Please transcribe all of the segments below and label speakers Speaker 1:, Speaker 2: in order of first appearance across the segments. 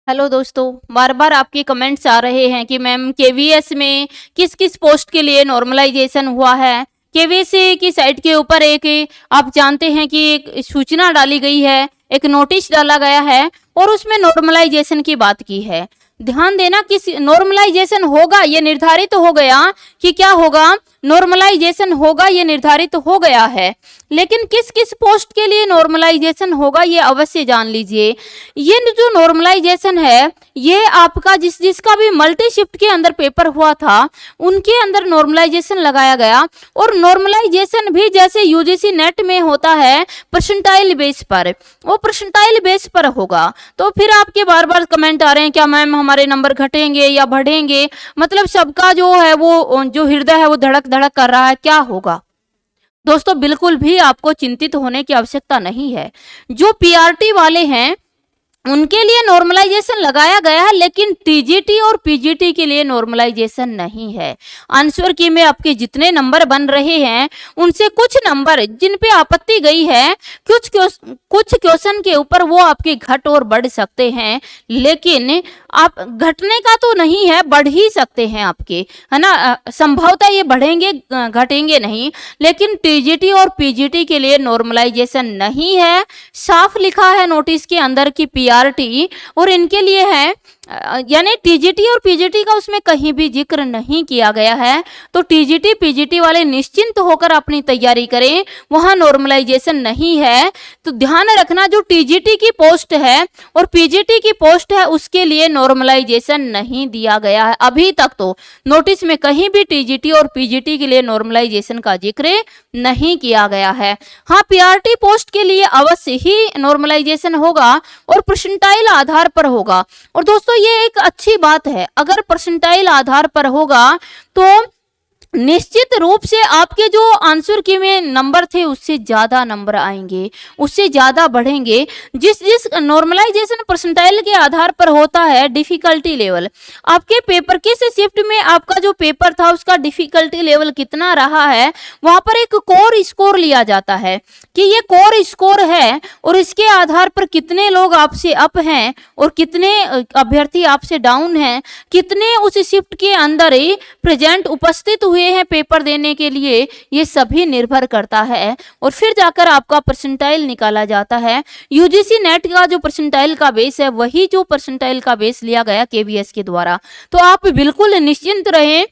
Speaker 1: Hello दोस्तों, बार बार आपके comments आ रहे हैं कि मैम केवीएस में किस किस पोस्ट के लिए नॉर्मलाइजेशन हुआ है। केवीएस की साइट के ऊपर एक आप जानते हैं कि एक सूचना डाली गई है, एक नोटिस डाला गया है और उसमें नॉर्मलाइजेशन की बात की है। ध्यान देना कि नॉर्मलाइजेशन होगा ये निर्धारित तो हो गया कि क्या होगा, नॉर्मलाइजेशन होगा ये निर्धारित हो गया है, लेकिन किस किस पोस्ट के लिए नॉर्मलाइजेशन होगा ये अवश्य जान लीजिए। ये जो नॉर्मलाइजेशन है ये आपका जिसका भी मल्टी शिफ्ट के अंदर पेपर हुआ था उनके अंदर नॉर्मलाइजेशन लगाया गया। और नॉर्मलाइजेशन भी जैसे यूजीसी नेट में होता है परसेंटाइल बेस पर, वो परसेंटाइल बेस पर होगा। तो फिर आपके बार बार कमेंट आ रहे हैं क्या मैम हमारे नंबर घटेंगे या बढ़ेंगे, मतलब सबका जो है वो जो हृदय है वो धड़क धड़क कर रहा है, क्या होगा। दोस्तों बिल्कुल भी आपको चिंतित होने की आवश्यकता नहीं है। जो पीआरटी वाले हैं उनके लिए नॉर्मलाइजेशन लगाया गया है, लेकिन टीजीटी और पीजीटी के लिए नॉर्मलाइजेशन नहीं है। आंसर की में आपके जितने नंबर बन रहे हैं उनसे कुछ नंबर जिन पे आपत्ति गई है, कुछ क्वेश्चन के ऊपर वो आपके घट और बढ़ सकते हैं, लेकिन आप घटने का तो नहीं है, बढ़ ही सकते हैं आपके, है ना। संभवतः ये बढ़ेंगे घटेंगे नहीं, लेकिन टीजीटी और पीजीटी के लिए नॉर्मलाइजेशन नहीं है। साफ लिखा है नोटिस के अंदर की पीआरटी और इनके लिए है, यानी टीजीटी और पीजीटी का उसमें कहीं भी जिक्र नहीं किया गया है। तो टीजीटी पीजीटी वाले निश्चिंत होकर अपनी तैयारी करें, वहां नॉर्मलाइजेशन नहीं है। तो ध्यान रखना जो टीजीटी की पोस्ट है और पीजीटी की पोस्ट है उसके लिए नॉर्मलाइजेशन नहीं दिया गया है। अभी तक तो नोटिस में कहीं भी टीजीटी और पीजीटी के लिए नॉर्मलाइजेशन का जिक्र नहीं किया गया है। हाँ, पीआरटी पोस्ट के लिए अवश्य ही नॉर्मलाइजेशन होगा और परसेंटाइल आधार पर होगा। और दोस्तों ये एक अच्छी बात है, अगर परसेंटाइल आधार पर होगा तो निश्चित रूप से आपके जो आंसर की में नंबर थे उससे ज्यादा नंबर आएंगे, उससे ज्यादा बढ़ेंगे। जिस जिस नॉर्मलाइजेशन परसेंटाइल के आधार पर होता है डिफिकल्टी लेवल, आपके पेपर किस शिफ्ट में आपका जो पेपर था उसका डिफिकल्टी लेवल कितना रहा है, वहां पर एक कोर स्कोर लिया जाता है कि ये कोर स्कोर है और इसके आधार पर कितने लोग आपसे अप हैं और कितने अभ्यर्थी आपसे डाउन हैं, कितने उस शिफ्ट के अंदर ही प्रेजेंट उपस्थित हुए हैं पेपर देने के लिए, ये सभी निर्भर करता है। और फिर जाकर आपका परसेंटाइल निकाला जाता है। यूजीसी नेट का जो परसेंटाइल का बेस है वही जो परसेंटाइल का बेस लिया गया केवीएस के द्वारा। तो आप बिल्कुल निश्चिंत रहें,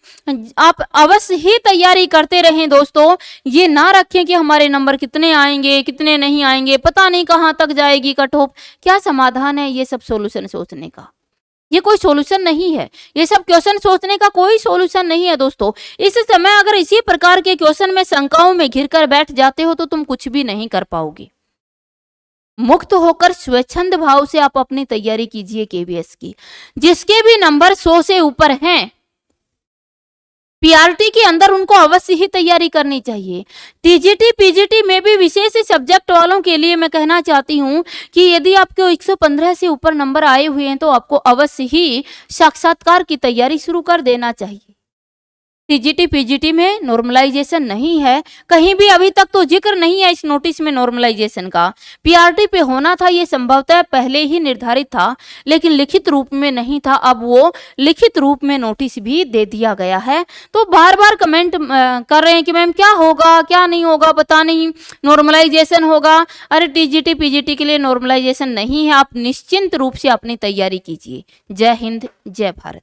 Speaker 1: आप अवश्य ही तैयारी करते रहें दोस्तों। ये ना रखें कि हमारे नंबर कितने आएंगे कितने नहीं आएंगे, पता नहीं कहाँ तक जाएगी कट ऑफ। क्या समाधान है ये सब सॉल्यूशन सोचने का? ये कोई सॉल्यूशन नहीं है, ये सब क्वेश्चन सोचने का कोई सॉल्यूशन नहीं है दोस्तों। इस समय अगर इसी प्रकार के क्वेश्चन में शंकाओं में घिर कर बैठ जाते हो तो तुम कुछ भी नहीं कर पाओगे। मुक्त होकर स्वच्छंद भाव से आप अपनी तैयारी कीजिए केवीएस की। जिसके भी नंबर 100 से ऊपर हैं पीआरटी के अंदर उनको अवश्य ही तैयारी करनी चाहिए। टीजीटी पीजीटी में भी विशेष सब्जेक्ट वालों के लिए मैं कहना चाहती हूँ कि यदि आपको 115 से ऊपर नंबर आए हुए हैं तो आपको अवश्य ही साक्षात्कार की तैयारी शुरू कर देना चाहिए। टीजीटी पीजीटी में नॉर्मलाइजेशन नहीं है, कहीं भी अभी तक तो जिक्र नहीं है इस नोटिस में नॉर्मलाइजेशन का। पीआरटी पे होना था ये संभवतः पहले ही निर्धारित था, लेकिन लिखित रूप में नहीं था। अब वो लिखित रूप में नोटिस भी दे दिया गया है। तो बार बार कमेंट कर रहे हैं कि मैम क्या होगा क्या नहीं होगा, पता नहीं नॉर्मलाइजेशन होगा। अरे टीजीटी पीजीटी के लिए नॉर्मलाइजेशन नहीं है, आप निश्चिंत रूप से अपनी तैयारी कीजिए। जय हिंद, जय भारत।